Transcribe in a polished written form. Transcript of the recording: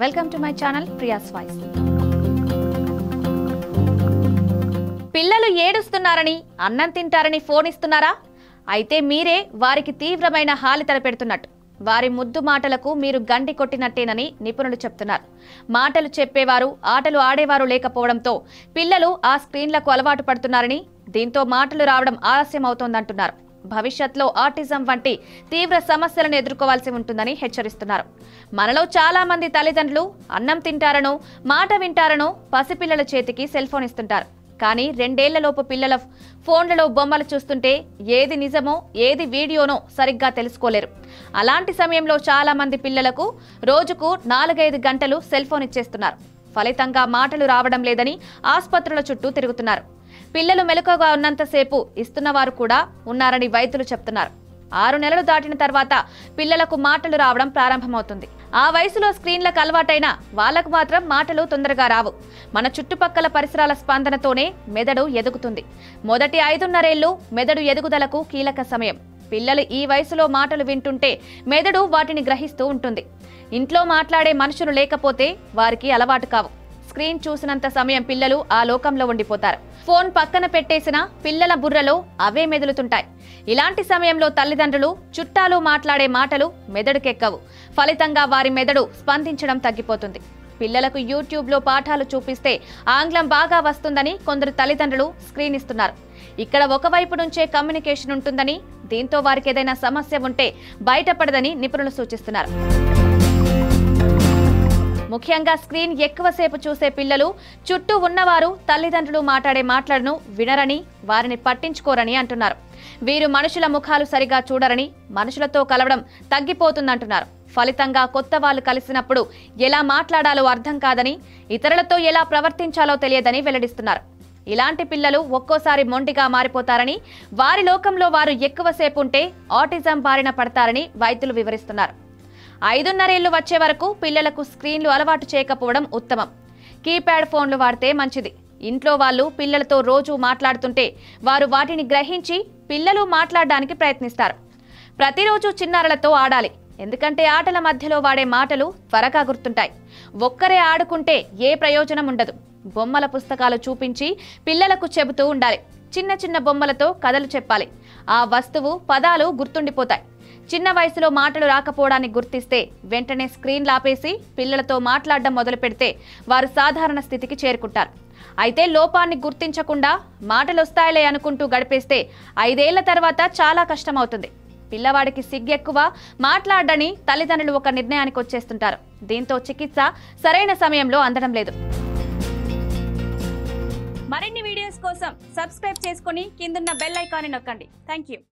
Welcome to my channel Priya's voice. పిల్లలు ఏడుస్తున్నారని అన్నం తింటారని phone ఇస్తున్నారా? అయితే మీరే వారికి తీవ్రమైన హాలి తలపెడుతున్నట్టు. వారి ముద్దు మాటలకు మీరు గండి కొట్టినట్టేనని నిపుణులు చెప్తున్నారు. మాటలు చెప్పేవారు, ఆటలు ఆడేవారు లేకపోవడంతో పిల్లలు ఆ స్క్రీన్లకు అలవాటు పడుతున్నారని, దీంతో మాటలు రావడం ఆలస్యం అవుతోందంటున్నారు. భవిష్యత్తులో ఆటిజం వంటి తీవ్ర సమస్యలను ఎదుర్కోవాల్సి ఉంటుందని హెచ్చరిస్తున్నారు. మనలో చాలా మంది తల్లిదండ్రులు అన్నం తింటారనో, మాట వింటారనో పసిపిల్లల చేతికి సెల్ ఫోన్ ఇస్తుంటారు. కానీ 2 ఏళ్లలోపు పిల్లల ఫోన్లలో బొమ్మలు చూస్తుంటే ఏది నిజమో ఏది వీడియోనో సరిగ్గా తెలుసుకోలేరు. అలాంటి సమయంలో చాలా మంది పిల్లలకు రోజుకు 4-5 గంటలు సెల్ ఫోన్ ఇచ్చేస్తున్నారు. ఫలితంగా మాటలు రావడం లేదని ఆసుపత్రుల చుట్టూ తిరుగుతున్నారు. పిల్లలు మెలకువగా ఉన్నంతసేపు ఇస్తున్నవారు కూడా ఉన్నారని వైద్యులు చెప్తున్నారు. 6 నెలలు దాటిన తర్వాత పిల్లలకు మాటలు రావడం ప్రారంభమవుతుంది. ఆ వయసులో స్క్రీన్లకు అలవాటైన వాళ్లకు మాత్రం మాటలు తొందరగా రావు. మన చుట్టుపక్కల పరిసరాల స్పందనతోనే మెదడు ఎదుగుతుంది. మొదటి 5.5 ఏళ్లు మెదడు ఎదుగుదలకు కీలక సమయం. పిల్లలు ఈ వయసులో మాటలు వింటుంటే మెదడు వాటిని గ్రహిస్తూ ఉంటుంది. ఇంట్లో మాట్లాడే మనుషులు లేకపోతే వారికి అలవాటు కావు. స్క్రీన్ చూసినంత సమయం పిల్లలు ఆ లోకంలో ఉండిపోతారు. ఫోన్ పక్కన పెట్టేసిన పిల్లల బుర్రలో అవే మెదులుతుంటాయి. ఇలాంటి సమయంలో తల్లిదండ్రులు, చుట్టాలు మాట్లాడే మాటలు మెదడుకెక్కవు. ఫలితంగా వారి మెదడు స్పందించడం తగ్గిపోతుంది. పిల్లలకు యూట్యూబ్లో పాఠాలు చూపిస్తే ఆంగ్లం బాగా వస్తుందని కొందరు తల్లిదండ్రులు స్క్రీన్ ఇస్తున్నారు. ఇక్కడ ఒకవైపు నుంచే కమ్యూనికేషన్ ఉంటుందని, దీంతో వారికి ఏదైనా సమస్య ఉంటే బయటపడదని నిపుణులు సూచిస్తున్నారు. ముఖ్యంగా స్క్రీన్ ఎక్కువసేపు చూసే పిల్లలు చుట్టూ ఉన్నవారు తల్లిదండ్రులు మాట్లాడే మాటలను వినరని, వారిని పట్టించుకోరని అంటున్నారు. వీరు మనుషుల ముఖాలు సరిగా చూడరని, మనుషులతో కలవడం తగ్గిపోతుందంటున్నారు. ఫలితంగా కొత్త వాళ్ళు కలిసినప్పుడు ఎలా మాట్లాడాలో అర్థం కాదని, ఇతరులతో ఎలా ప్రవర్తించాలో తెలియదని వెల్లడిస్తున్నారు. ఇలాంటి పిల్లలు ఒక్కోసారి మొండిగా మారిపోతారని, వారి లోకంలో వారు ఎక్కువసేపు ఉంటే ఆటిజం బారిన పడతారని వైద్యులు వివరిస్తున్నారు. 5.5 ఏళ్లు వచ్చే వరకు పిల్లలకు స్క్రీన్లు అలవాటు చేయకపోవడం ఉత్తమం. కీప్యాడ్ ఫోన్లు వాడితే మంచిది. ఇంట్లో వాళ్ళు పిల్లలతో రోజు మాట్లాడుతుంటే వారు వాటిని గ్రహించి పిల్లలు మాట్లాడడానికి ప్రయత్నిస్తారు. ప్రతిరోజు చిన్నారులతో ఆడాలి. ఎందుకంటే ఆటల మధ్యలో వాడే మాటలు త్వరగా గుర్తుంటాయి. ఒక్కరే ఆడుకుంటే ఏ ప్రయోజనం ఉండదు. బొమ్మల పుస్తకాలు చూపించి పిల్లలకు చెబుతూ ఉండాలి. చిన్న చిన్న బొమ్మలతో కథలు చెప్పాలి. ఆ వస్తువు, పదాలు గుర్తుండిపోతాయి. చిన్న వయసులో మాటలు రాకపోవడాన్ని గుర్తిస్తే వెంటనే స్క్రీన్ లాపేసి పిల్లలతో మాట్లాడడం మొదలు పెడితే వారు సాధారణ స్థితికి చేరుకుంటారు. అయితే లోపాన్ని గుర్తించకుండా మాటలు వస్తాయిలే అనుకుంటూ గడిపేస్తే 5 ఏళ్ల తర్వాత చాలా కష్టమవుతుంది. పిల్లవాడికి సిగ్గెక్కువ, మాట్లాడని తల్లిదండ్రులు ఒక నిర్ణయానికి వచ్చేస్తుంటారు. దీంతో చికిత్స సరైన సమయంలో అందడం లేదు. మరిన్ని వీడియోస్ కోసం సబ్స్క్రైబ్ చేసుకుని కిందున్న బెల్ ఐకాన్ని నొక్కండి. Thank you.